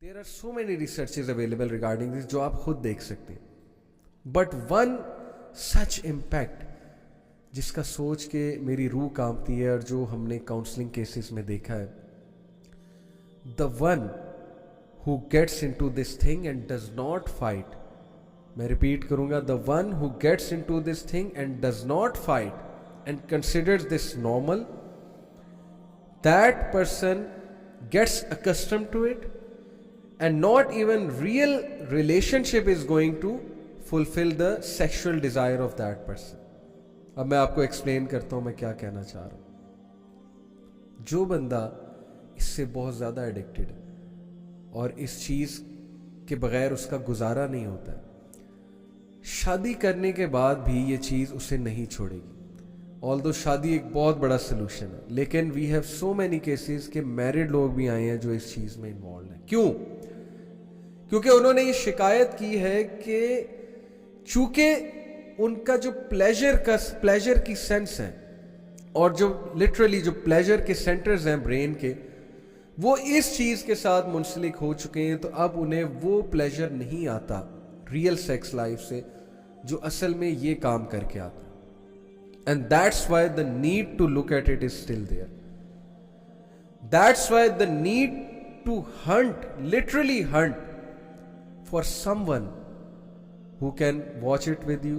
There are so many researches available regarding this जो आप खुद देख सकते हैं. But one such impact जिसका सोच के मेरी रूह कांपती है और जो हमने काउंसलिंग केसेस में देखा है, the one who gets into this thing and does not fight, मैं रिपीट करूंगा, the one who gets into this thing and does not fight and considers this normal, that person gets accustomed to it and not even real relationship is going to fulfill the sexual desire of that person. अब मैं आपको explain करता हूं मैं क्या कहना चाह रहा हूं. जो बंदा इससे बहुत ज़्यादा एडिक्टेड है और इस चीज़ के बगैर उसका गुजारा नहीं होता है, शादी करने के बाद भी ये चीज़ उसे नहीं छोड़ेगी. ऑल्दो शादी एक बहुत बड़ा सोल्यूशन है, लेकिन we have so many cases के मैरिड लोग भी आए हैं जो इस चीज़ में इन्वॉल्व हैं. क्यों? क्योंकि उन्होंने ये शिकायत की है कि चूंकि उनका जो प्लेजर की सेंस है और जो लिटरली जो प्लेजर के सेंटर्स हैं ब्रेन के, वो इस चीज़ के साथ मुंसलिक हो चुके हैं, तो अब उन्हें वो प्लेजर नहीं आता रियल सेक्स लाइफ से जो असल में ये काम करके आता. And that's why the need to look at it is still there. That's why the need to hunt, literally hunt, for someone who can watch it with you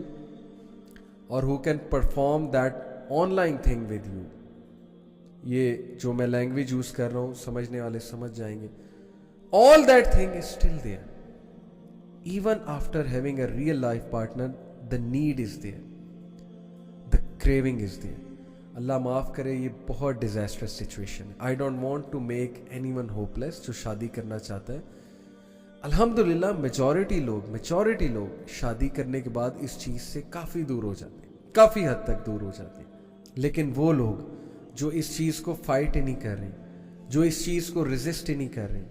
or who can perform that online thing with you. ये जो मैं language use कर रहा हूं समझने वाले समझ जाएंगे. All that thing is still there. Even after having a real life partner, the need is there. The craving is there. अल्लाह माफ़ करे, ये बहुत डिज़ास्टरस सिचुएशन है. I don't want to make anyone hopeless जो शादी करना चाहता है. अल्हम्दुलिल्लाह मेजॉरिटी लोग शादी करने के बाद इस चीज़ से काफ़ी दूर हो जाते हैं, काफ़ी हद तक दूर हो जाते हैं. लेकिन वो लोग जो इस चीज़ को फाइट ही नहीं कर रहे, जो इस चीज़ को रेजिस्ट ही नहीं कर रहे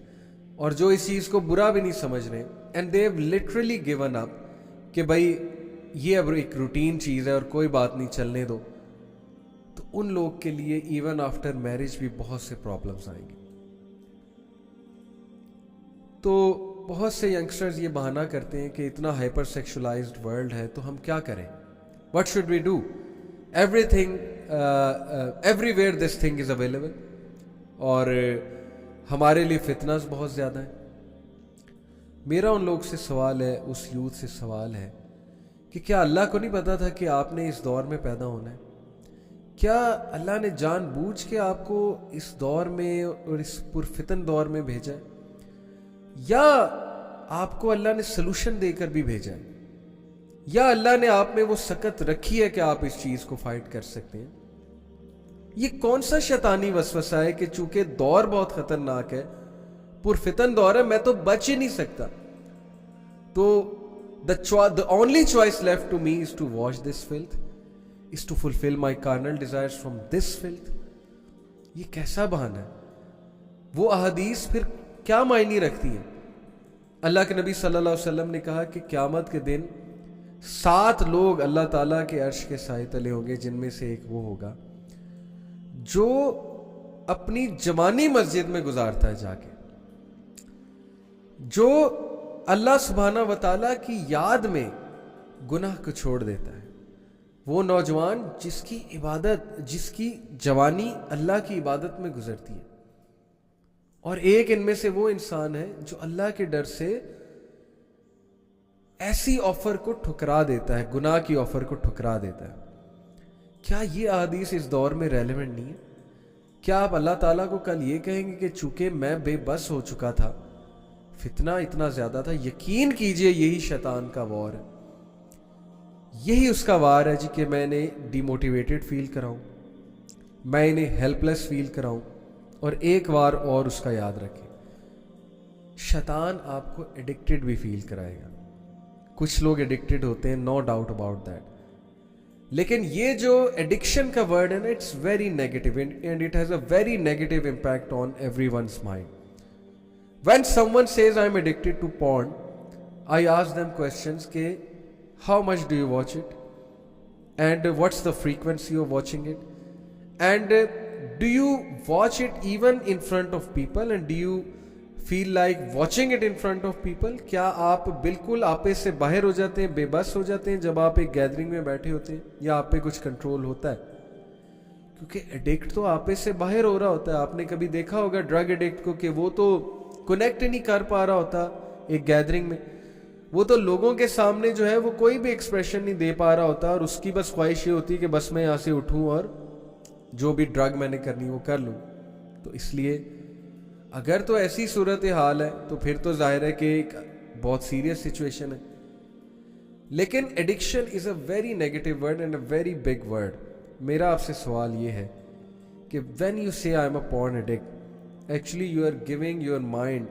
और जो इस चीज़ को बुरा भी नहीं समझ रहे, and they have literally given up कि भाई ये अब एक रूटीन चीज़ है और कोई बात नहीं, चलने दो, तो उन लोग के लिए इवन आफ्टर मैरिज भी बहुत से प्रॉब्लम्स आएंगे. तो बहुत से यंगस्टर्स ये बहाना करते हैं कि इतना हाइपर सेक्सुअलाइज्ड वर्ल्ड है तो हम क्या करें, what should we do, everything everywhere this thing is available, और हमारे लिए फितनास बहुत ज़्यादा है. मेरा उन लोग से सवाल है, उस यूथ से सवाल है कि क्या अल्लाह को नहीं पता था कि आपने इस दौर में पैदा होना है? क्या अल्लाह ने जानबूझ के आपको इस दौर में और इस पुरफितन दौर में भेजा है, या आपको अल्लाह ने सलूशन देकर भी भेजा है, या अल्लाह ने आप में वो सकत रखी है कि आप इस चीज़ को फाइट कर सकते हैं? ये कौन सा शैतानी वसवसा है कि चूंकि दौर बहुत खतरनाक है, पुरफितन दौर है, मैं तो बच ही नहीं सकता, तो the only choice left to me is to watch this filth, is to fulfill my carnal desires from this filth. ये कैसा बहाना है? वो अहदीस फिर क्या मायने रखती हैं? अल्लाह के नबी सल्लल्लाहु अलैहि वसल्लम ने कहा कि क़यामत के दिन 7 लोग अल्लाह ताला के अर्श के साए तले होंगे, जिनमें से एक वो होगा जो अपनी जवानी मस्जिद में गुजारता है जाके, जो अल्लाह सुब्हाना व तआला की याद में गुनाह को छोड़ देता है. वो नौजवान जिसकी जवानी अल्लाह की इबादत में गुजरती है, और एक इनमें से वो इंसान है जो अल्लाह के डर से ऐसी ऑफर को ठुकरा देता है, गुनाह की ऑफर को ठुकरा देता है. क्या ये अहादीस इस दौर में रेलेवेंट नहीं है? क्या आप अल्लाह ताला को कल ये कहेंगे कि चूंकि मैं बेबस हो चुका था, फितना इतना ज्यादा था, यकीन कीजिए यही शैतान का वार है, यही उसका वार है जी कि मैं इन्हें डिमोटिवेटेड फील कराऊं, मैं इन्हें हेल्पलेस फील कराऊं, और एक बार और उसका याद रखें, शैतान आपको एडिक्टेड भी फील कराएगा. कुछ लोग एडिक्टेड होते हैं, नो डाउट अबाउट दैट, लेकिन ये जो एडिक्शन का वर्ड है ना, it's very negative and it has a very negative impact on everyone's mind. When someone says I'm addicted to porn, I ask them questions के how much do you watch it, and what's the frequency of watching it, and do you watch it even in front of people, and do you feel like watching it in front of people? क्या आप बिल्कुल आपे से बाहर हो जाते हैं, बेबस हो जाते हैं जब आप एक गैदरिंग में बैठे होते हैं, या आप पे कुछ कंट्रोल होता है? क्योंकि एडिक्ट तो आपे से बाहर हो रहा होता है. आपने कभी देखा होगा ड्रग एडिक्ट को कि वो तो कनेक्ट नहीं कर पा रहा होता एक गैदरिंग में. वो तो लोगों के सामने जो है वो कोई भी एक्सप्रेशन नहीं दे पा रहा होता, और उसकी बस ख्वाहिश ये होती है कि बस मैं यहाँ से उठूँ और जो भी ड्रग मैंने करनी वो कर लूँ. तो इसलिए अगर तो ऐसी सूरत हाल है तो फिर तो जाहिर है कि एक बहुत सीरियस सिचुएशन है. लेकिन addiction is a very negative word and a very big word. मेरा आपसे सवाल ये है कि when you say I am a porn addict, actually you are giving your mind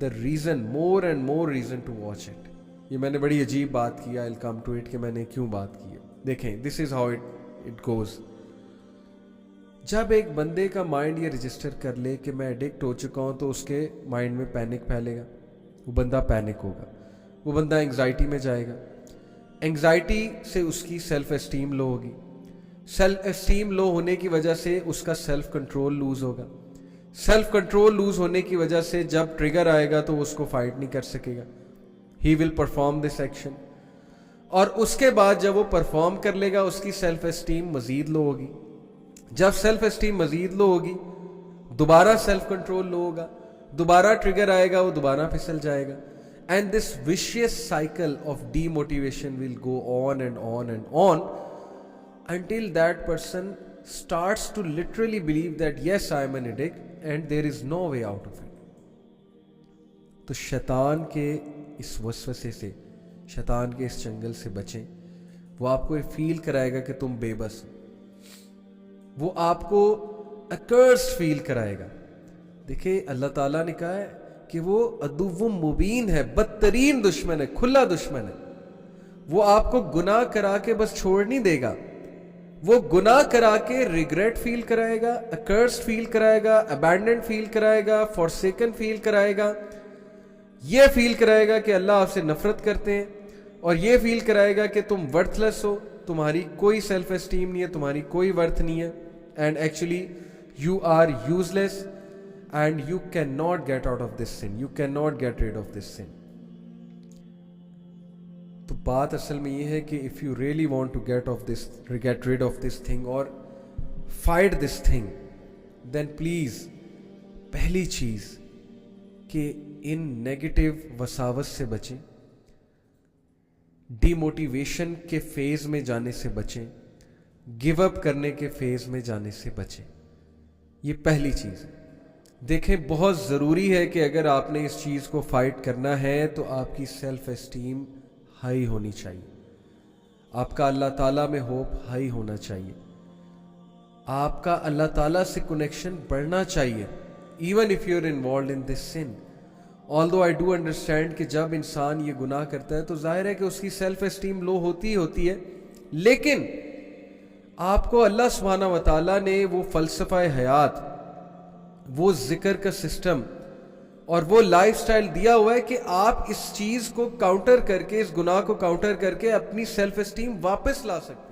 the reason, more and more reason to watch it. ये मैंने बड़ी अजीब बात की, I will come to it कि मैंने क्यों बात की है. देखें, this is how it goes. जब एक बंदे का माइंड ये रजिस्टर कर ले कि मैं एडिक्ट हो चुका हूँ, तो उसके माइंड में पैनिक फैलेगा, वो बंदा पैनिक होगा, वो बंदा एंग्जाइटी में जाएगा. एंग्जाइटी से उसकी सेल्फ एस्टीम लो होगी, सेल्फ एस्टीम लो होने की वजह से उसका सेल्फ कंट्रोल लूज होगा. सेल्फ कंट्रोल लूज होने की वजह से जब ट्रिगर आएगा तो वो उसको फाइट नहीं कर सकेगा. He will perform this action, और उसके बाद जब वो परफॉर्म कर लेगा उसकी सेल्फ एस्टीम मजीद लो होगी. जब सेल्फ एस्टीम मजीद लो होगी, दोबारा सेल्फ कंट्रोल लो होगा, दोबारा ट्रिगर आएगा, वो दोबारा फिसल जाएगा. And this vicious cycle of demotivation will go on and on and on until that person starts to literally believe that yes, I am an addict and there is no way out of it. तो शैतान के इस वसवसे से, शैतान के इस जंगल से बचें. वो आपको ये फील कराएगा कि तुम बेबस हो, वो आपको अकर्स्ड फील कराएगा. देखिए, अल्लाह ताला ने कहा है कि वो अदुव्वुम मुबीन है, बदतरीन दुश्मन है, खुला दुश्मन है. वो आपको गुनाह करा के बस छोड़ नहीं देगा, वो गुनाह करा के रिग्रेट फील कराएगा, अकर्स्ड फील कराएगा, अबैंडन्ड फील कराएगा, फॉरसेकन फील कराएगा. ये फील कराएगा कि अल्लाह आपसे नफरत करते हैं, और ये फील कराएगा कि तुम वर्थलेस हो, तुम्हारी कोई सेल्फ एस्टीम नहीं है, तुम्हारी कोई वर्थ नहीं है, and actually you are useless and you can not get out of this sin, you can not get rid of this sin. तो बात असल में ये है कि if you really want to get rid of this thing और fight this thing, then please पहली चीज़ कि इन नेगेटिव वसावस से बचें, डिमोटिवेशन के फेज़ में जाने से बचें, गिव अप करने के फेज़ में जाने से बचें. ये पहली चीज़ है. देखें, बहुत ज़रूरी है कि अगर आपने इस चीज़ को फाइट करना है तो आपकी सेल्फ एस्टीम हाई होनी चाहिए, आपका अल्लाह ताला में होप हाई होना चाहिए, आपका अल्लाह ताला से कनेक्शन बढ़ना चाहिए, even if you are involve in this sin. Although I do understand कि जब इंसान ये गुनाह करता है तो जाहिर है कि उसकी सेल्फ एस्टीम लो होती है, लेकिन आपको अल्लाह सुब्हानहू व तआला ने वो फ़लसफ़ा हयात, वो जिक्र का सिस्टम और वो लाइफस्टाइल दिया हुआ है कि आप इस चीज़ को काउंटर करके, इस गुनाह को काउंटर करके अपनी सेल्फ एस्टीम वापस ला सकते हैं.